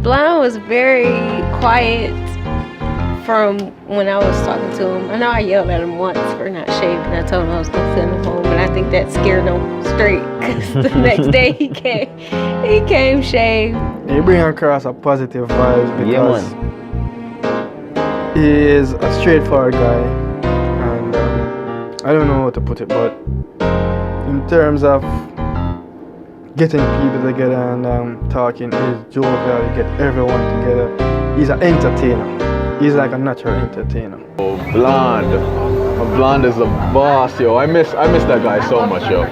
Blond was very quiet from when I was talking to him. I know I yelled at him once for not shaving. I told him I was gonna send him home, and I think that scared him straight. Cause the next day he came shaved. He bring across a positive vibes because he is a straightforward guy, and I don't know how to put it, but in terms of getting people together and talking, he's jovial. He get everyone together. He's an entertainer. He's like a natural entertainer. Oh, Blond. Blond is a boss, yo. I miss that guy so much, yo.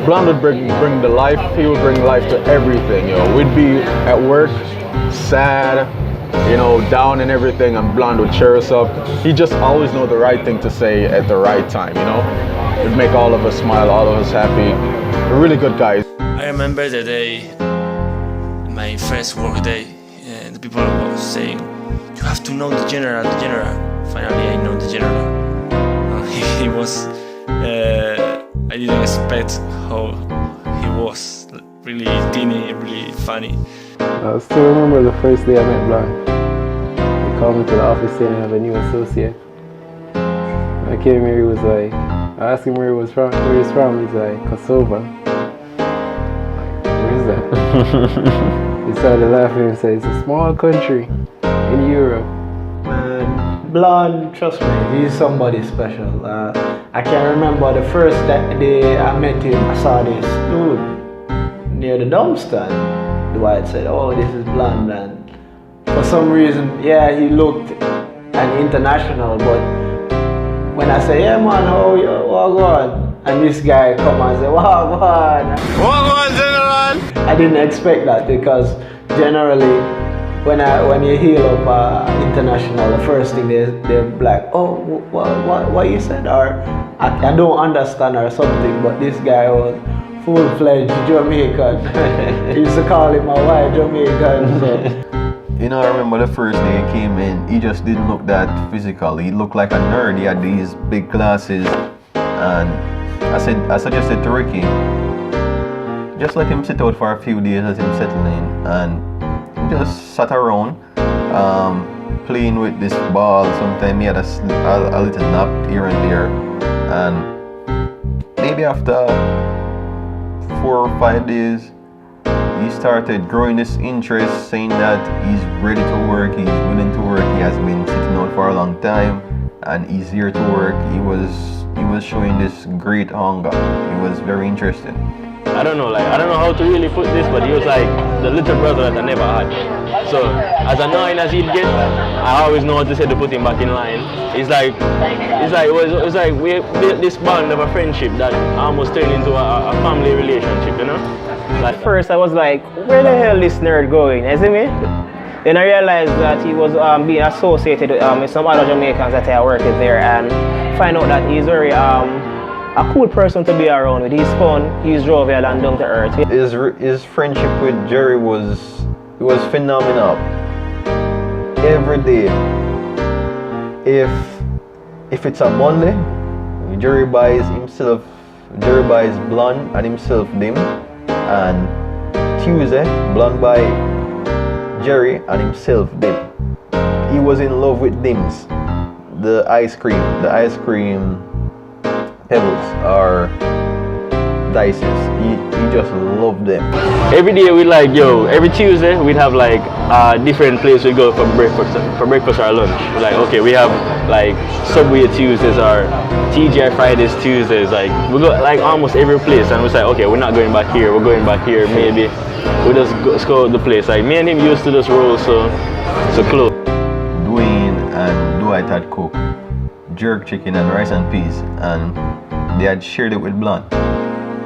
Blond would bring the life. He would bring life to everything, yo. We'd be at work, sad, you know, down and everything, and Blond would cheer us up. He just always know the right thing to say at the right time, you know. It'd make all of us smile, all of us happy. A really good guy. I remember the day, my first work day, and the people were saying, "You have to know the general, the general." Finally, I know the general. He was, I didn't expect how he was. Really teeny, really funny. I still remember the first day I met Blond. He called me to the office saying I have a new associate. When I came here, he was like, I asked him where he was from. Where he's from? He's like, Kosovo. Where is that? He started laughing and said, "It's a small country in Europe." Man, Blond, trust me, he's somebody special. I can remember the first day I met him, I saw this dude near the dumpster. Dwight said, "Oh, this is Blond," and for some reason, yeah, he looked an international, but when I say, "Yeah man, how you, what on?" and this guy come and say, "What on? What on, General?" I didn't expect that because generally when you hear up international, the first thing they're like, "Oh, what you said?" or I don't understand or something, but this guy was full-fledged Jamaican. He used to call him a white Jamaican. So. You know, I remember the first day he came in, he just didn't look that physical. He looked like a nerd. He had these big glasses, and I suggested to Ricky, just let him sit out for a few days, let him settle in, and he just sat around, playing with this ball. Sometimes he had a little nap here and there, and maybe after 4 or 5 days, he started growing this interest, saying that he's ready to work, he's willing to work, he has been sitting out for a long time, and he's here to work. He was showing this great hunger. He was very interested. I don't know how to really put this, but he was like the little brother that I never had. So as annoying as he'd get, I always know what to say to put him back in line. It was like we built this bond of a friendship that almost turned into a family relationship, you know? At first I was like, where the hell is this nerd going, you see me? Then I realized that he was being associated with some other Jamaicans that I worked with there, and find out that he's very a cool person to be around with. He's fun, he's jovial and down to earth. His friendship with Jerry was phenomenal. Every day, if it's a Monday, Jerry buys Blond and himself dim, and Tuesday Blond buy Jerry and himself dim. He was in love with dims, the ice cream pebbles or dices. He just loved them. Every day every Tuesday we'd have like a different place we go for breakfast or lunch. Like, okay, we have like Subway Tuesdays or TGI Fridays Tuesdays. Like, we go like almost every place, and we say, okay, we're not going back here, we're going back here. Maybe we just go to the place. Like, me and him used to just roll so close. Dwayne and Dwight had cooked jerk chicken and rice and peas, and they had shared it with Blond,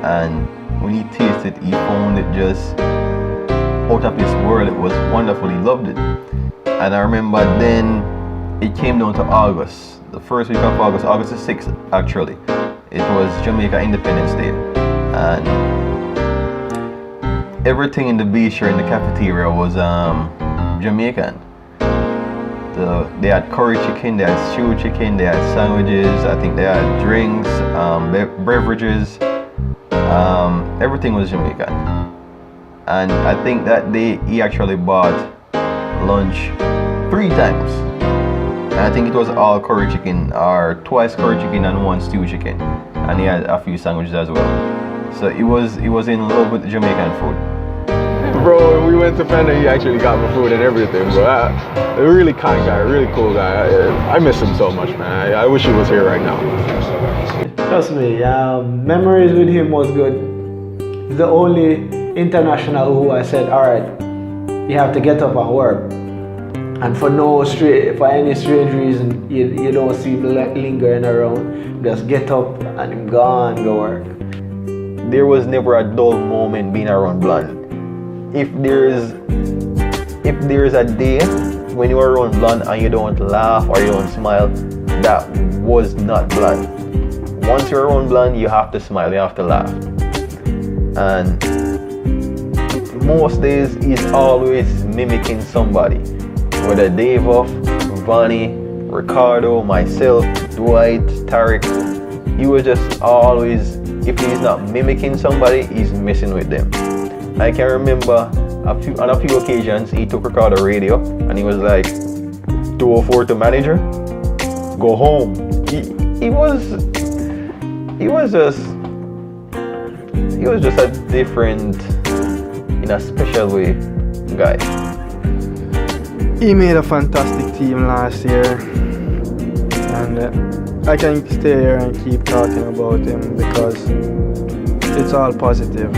and when he tasted it, he found it just out of this world. It was wonderful. He loved it. And I remember then it came down to August, the first week of August the 6th actually. It was Jamaica Independence Day, and everything in the bistro in the cafeteria was Jamaican. They had curry chicken, they had stew chicken, they had sandwiches, I think they had drinks, beverages, everything was Jamaican. And I think that day he actually bought lunch 3 times. And I think it was all curry chicken, or twice curry chicken and 1 stew chicken. And he had a few sandwiches as well. So he was in love with Jamaican food. Bro, when we went to Fender, he actually got my food and everything. But a really kind guy, really cool guy. I miss him so much, man. I wish he was here right now. Trust me, memories with him was good. The only international who I said, all right, you have to get up and work. And for any strange reason, you don't see him lingering around. Just get up and him gone, go work. There was never a dull moment being around Blond. If there's a day when you are around Blond and you don't laugh or you don't smile, that was not Blond. Once you're around Blond, you have to smile, you have to laugh. And most days he's always mimicking somebody. Whether Dave off, Vonnie, Ricardo, myself, Dwight, Tarek, he was just always, if he's not mimicking somebody, he's messing with them. I can remember on a few occasions he took Ricardo radio and he was like, 204 to manager, go home. He was just a different, in a special way, guy. He made a fantastic team last year, and I can stay here and keep talking about him because it's all positive.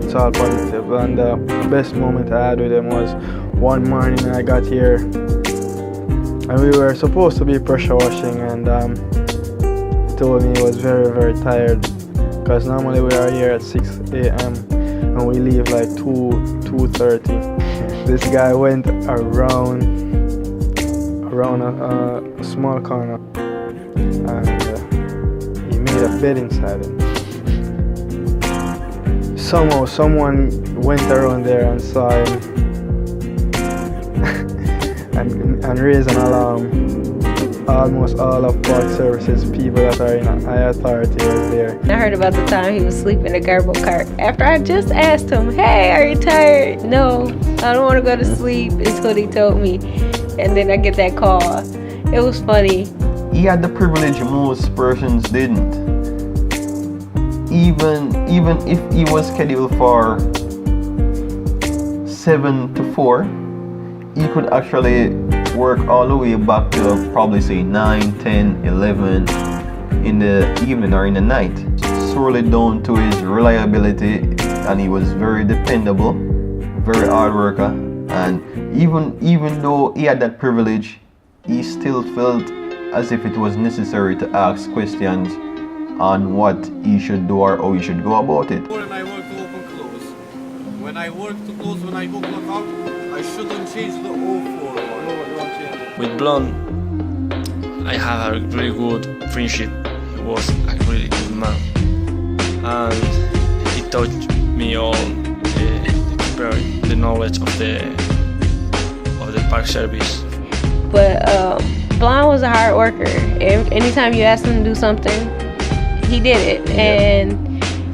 It's all positive. And the best moment I had with him was one morning I got here, and we were supposed to be pressure washing, and he told me he was very, very tired because normally we are here at 6 a.m. and we leave like 2:30. This guy went around a small corner and he made a bed inside it. Somehow someone went around there and saw him and raised an alarm. Almost all of park services people that are in high authority was there. I heard about the time he was sleeping in a garbo cart. After I just asked him, hey, are you tired? No, I don't want to go to sleep, is what he told me. And then I get that call. It was funny. He had the privilege most persons didn't. Even if he was scheduled for 7 to 4, he could actually work all the way back to probably say 9, 10, 11 in the evening or in the night. Solely down to his reliability, and he was very dependable, very hard worker, and even though he had that privilege, he still felt as if it was necessary to ask questions on what he should do or how he should go about it. When I work to open close, when I work to close, when I book lock out, I shouldn't change the 04. With Blond, I had a really good friendship. He was a really good man, and he taught me all the knowledge of the park service. But Blond was a hard worker. Anytime you asked him to do something, he did it. And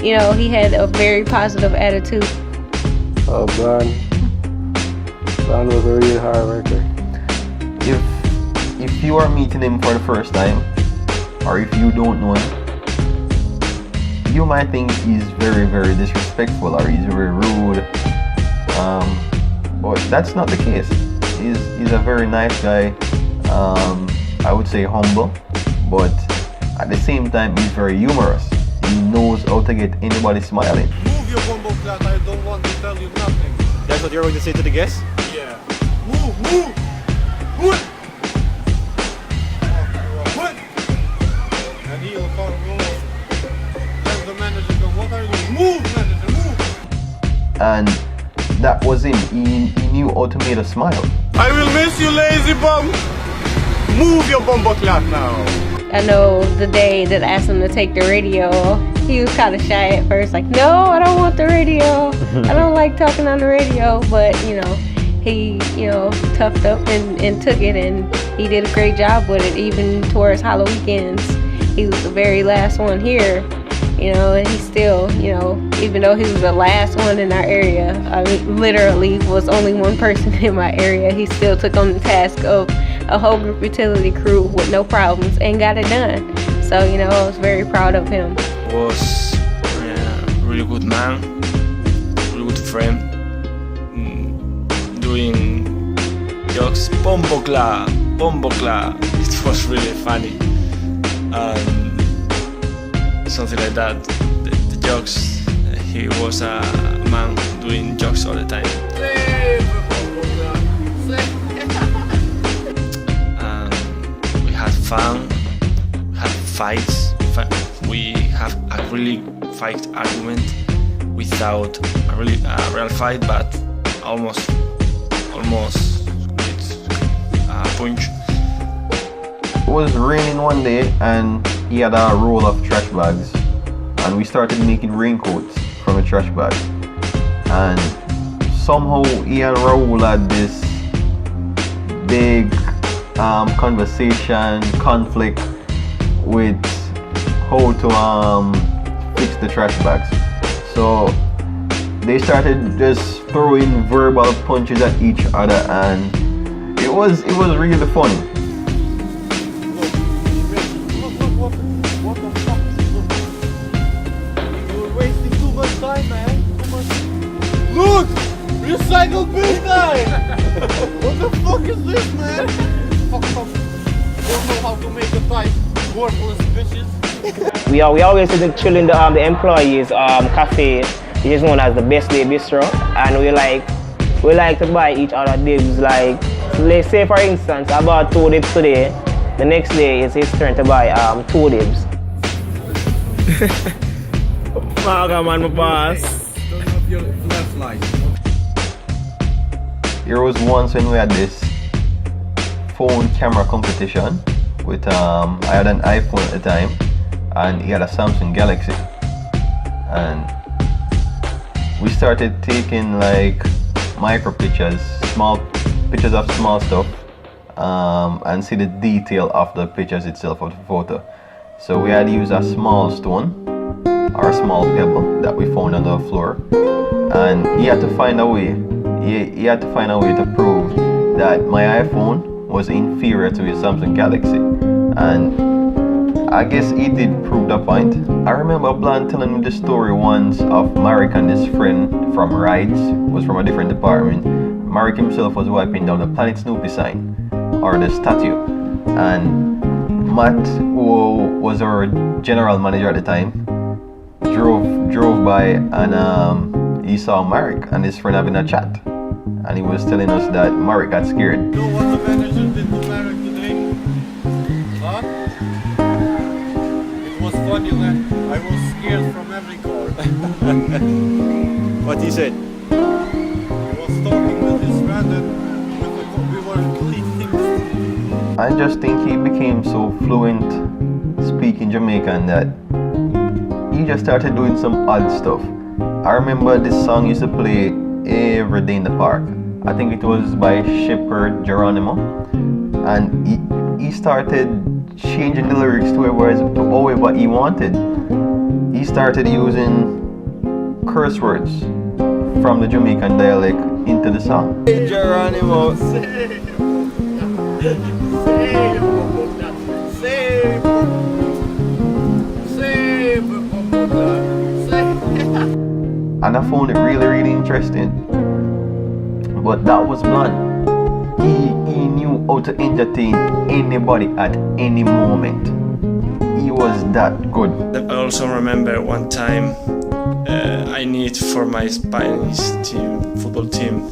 you know, he had a very positive attitude. Oh, Blond was a really hard worker. If you are meeting him for the first time, or if you don't know him, you might think he's very, very disrespectful or he's very rude. But that's not the case. He's a very nice guy. I would say humble, but at the same time he's very humorous. He knows how to get anybody smiling. Move your bumbo flat, I don't want to tell you nothing. That's what you're going to say to the guests? Yeah. Move! Move! And he'll come close. Let the manager go, what are you doing? Move, manager, move! And that was him. He knew how to make a smile. I will miss you, lazy bum! Move your bumbo clock now! I know the day that I asked him to take the radio, he was kind of shy at first, like, no, I don't want the radio. I don't like talking on the radio. But, you know, he, toughed up and took it, and he did a great job with it. Even towards Halloween weekends, he was the very last one here. and he still, even though he was the last one in our area, I literally was only one person in my area, he still took on the task of a whole group utility crew with no problems and got it done. So, I was very proud of him. Was a really good man, really good friend, doing jokes, bombokla, it was really funny, something like that, the jokes, he was a man doing jokes all the time. We had fun, we had fights, we have a really fight argument without a real fight, but almost with a punch. It was raining one day and he had a roll of trash bags and we started making raincoats from the trash bag, and somehow he and Raul had this big conflict with how to fix the trash bags. So they started just throwing verbal punches at each other, and it was really funny. What the fuck is this? You're wasting too much time, man. Too much. Look! Recycled bin time! What the fuck is this, man? Fuck. Don't know how to make a pipe. Worthless bitches. We always used to chill in the employees cafe, which is known as the Best Day Bistro, and we like to buy each other dibs. Like, let's say for instance, I bought 2 dibs today. The next day it's his turn to buy 2 dibs. Man, my boss. Turn off your left light. There was once when we had this phone camera competition with I had an iPhone at the time and he had a Samsung Galaxy, and we started taking like micro pictures, small pictures of small stuff, and see the detail of the pictures itself of the photo. So we had used a small stone or a small pebble that we found on the floor, and he had to find a way. He had to find a way to prove that my iPhone was inferior to his Samsung Galaxy, and I guess he did prove the point. I remember Blond telling me the story once of Marek and his friend from Rides, was from a different department. Marek himself was wiping down the Planet Snoopy sign, or the statue, and Matt, who was our general manager at the time, drove by and he saw Marek and his friend having a chat, and he was telling us that Marek got scared. You know what the manager did to Marek today? Huh? It was funny, man. I was scared from every car. What he said? He was talking with his friend and we were cleaning. I just think he became so fluent speaking Jamaican that he just started doing some odd stuff. I remember this song used to play every day in the park. I think it was by Shepherd Geronimo, and he started changing the lyrics to however he wanted. He started using curse words from the Jamaican dialect into the song. Hey, Geronimo. And I found it really interesting. But that was Blond. He knew how to entertain anybody at any moment. He was that good. I also remember one time I need for my Spanish team, football team,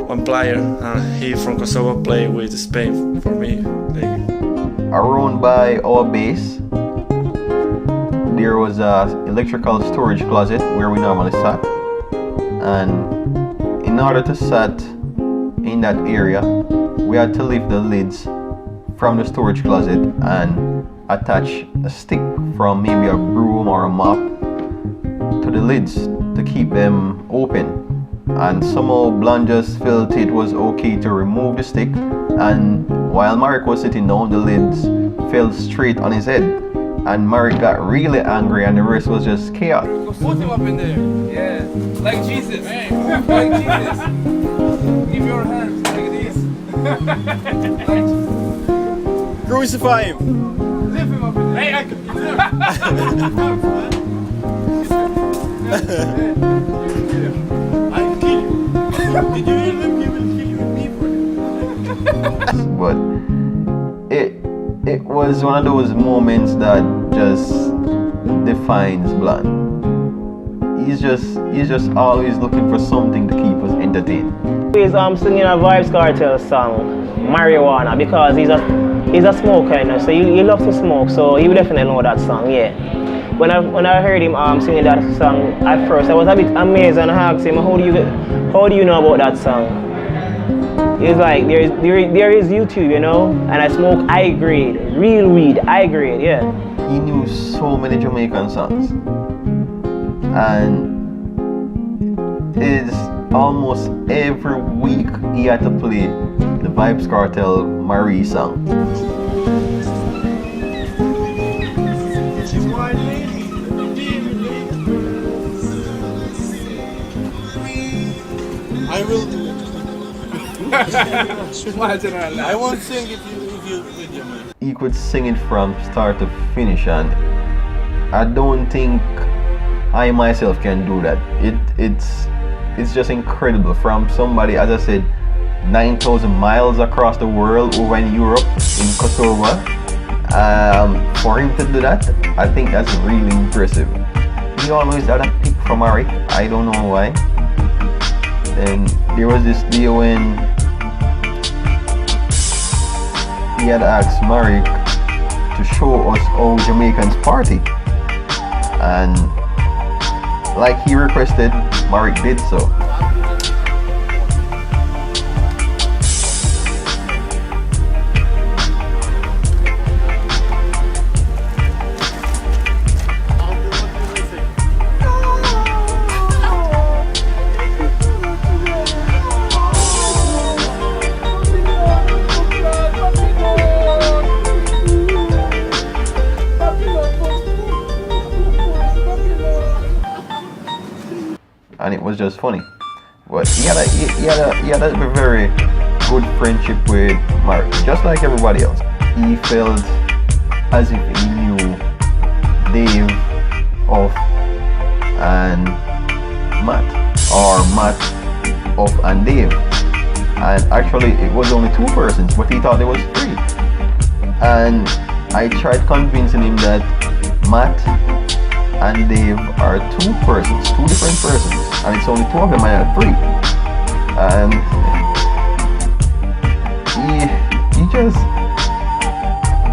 one player, and he from Kosovo played with Spain for me. Around by our base, there was a electrical storage closet where we normally sat, and in order to sit in that area, we had to lift the lids from the storage closet and attach a stick from maybe a broom or a mop to the lids to keep them open. And somehow Blond just felt it was okay to remove the stick, and while Marek was sitting down, the lids fell straight on his head. and Marek got really angry, and the rest was just chaos. Put him up in there. Yeah. Like Jesus. Like Jesus. Give your hands like this. Like crucify him. Lift him up in there. Hey, I kill you. Did you hear them? He will kill you with me for him. But it was one of those moments that just defines Blond. He's just always looking for something to keep us entertained. He's singing a Vibes Cartel song, Marijuana, because he's a smoker, you know, so he loves to smoke, so he would definitely know that song, yeah. When I heard him singing that song at first, I was a bit amazed and I asked him, how do you know about that song? He's like, there is YouTube, you know, and I smoke high grade, real weed, high grade, yeah. He knew so many Jamaican songs, and it's almost every week he had to play the Vibes Cartel Marie song. I will do it. I won't sing if you video me. He could sing it from start to finish, and I don't think I myself can do that. It's just incredible from somebody, as I said, 9,000 miles across the world over in Europe, in Kosovo. For him to do that, I think that's really impressive. He always had a pick for Marek, I don't know why. And there was this day when he had asked Marek to show us how Jamaicans party, and like he requested, Marek did so. And it was just funny. But he had a very good friendship with Marek, just like everybody else. He felt as if he knew Dave, Off, and Matt, or Matt, Off, and Dave. And actually, it was only 2 persons, but he thought there was 3. And I tried convincing him that Matt and Dave are 2 persons, 2 different persons, and it's only 2 of them, I had 3. And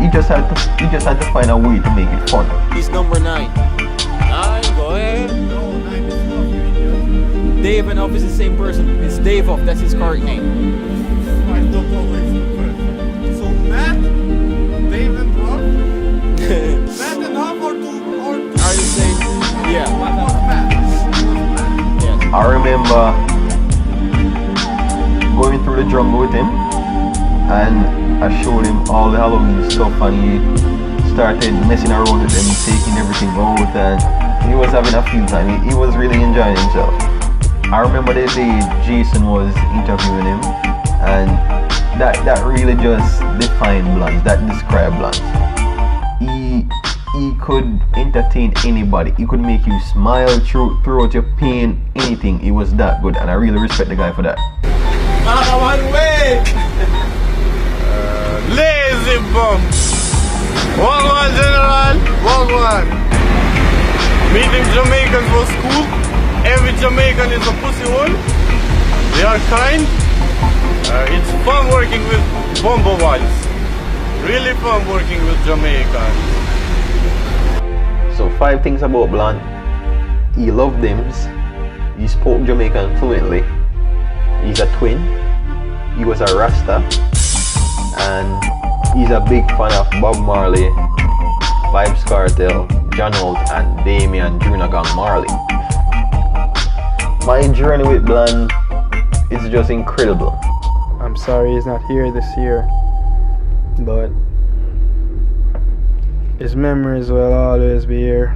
he just had to find a way to make it fun. He's number 9. 9, go ahead. No, 9 is not you, idiot. Dave and Off is the same person. It's Dave Off, that's his correct name. I don't always. So Matt, Dave and Off? Matt and Off are 2 are the same? Yeah. What was Matt? I remember going through the jungle with him, and I showed him all the Halloween stuff, and he started messing around with them, taking everything out, and he was having a field time. He was really enjoying himself. I remember the day Jason was interviewing him, and that really just defined Blond, that described Blond. He could entertain anybody. He could make you smile throughout your pain, anything. He was that good, and I really respect the guy for that. One way! Lazy bum! Walk one, General! Walk one! Meeting Jamaicans was cool. Every Jamaican is a pussy hole. They are kind. It's fun working with Bombo ones. Really fun working with Jamaicans. So 5 things about Blond. He loved dims. He spoke Jamaican fluently. He's a twin. He was a Rasta. And he's a big fan of Bob Marley, Vibes Cartel, John Holt, and Damian Junagang Marley. My journey with Blond is just incredible. I'm sorry he's not here this year, but his memories will always be here.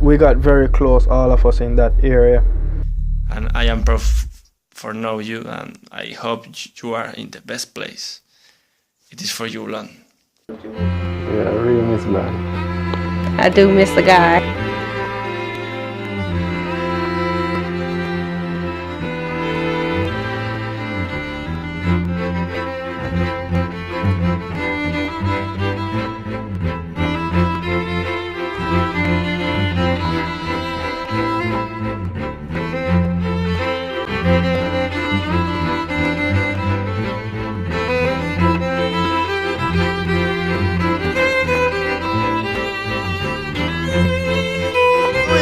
We got very close, all of us in that area. And I am proud for know you, and I hope you are in the best place. It is for you, Blond. Yeah, I really miss Blond. I do miss the guy.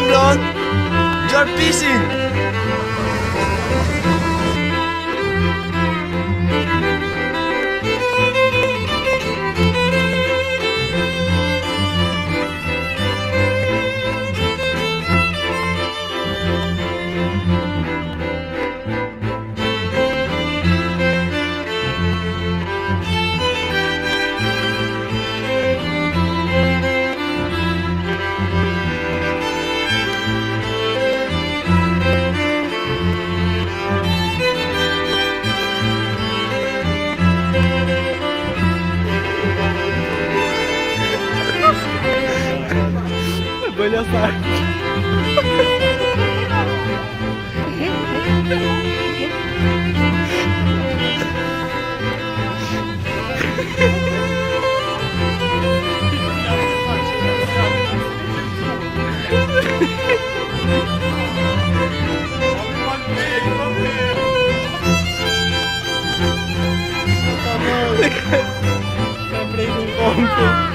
Blond, you're busy. Olha só. Comprei compro.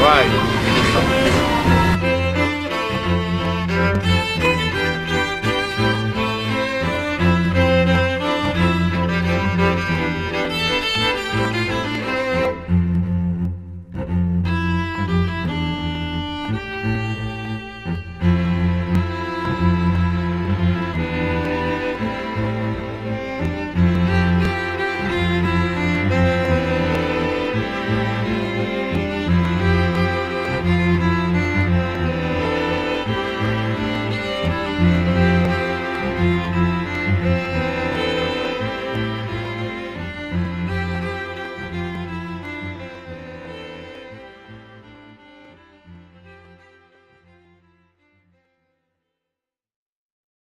Right.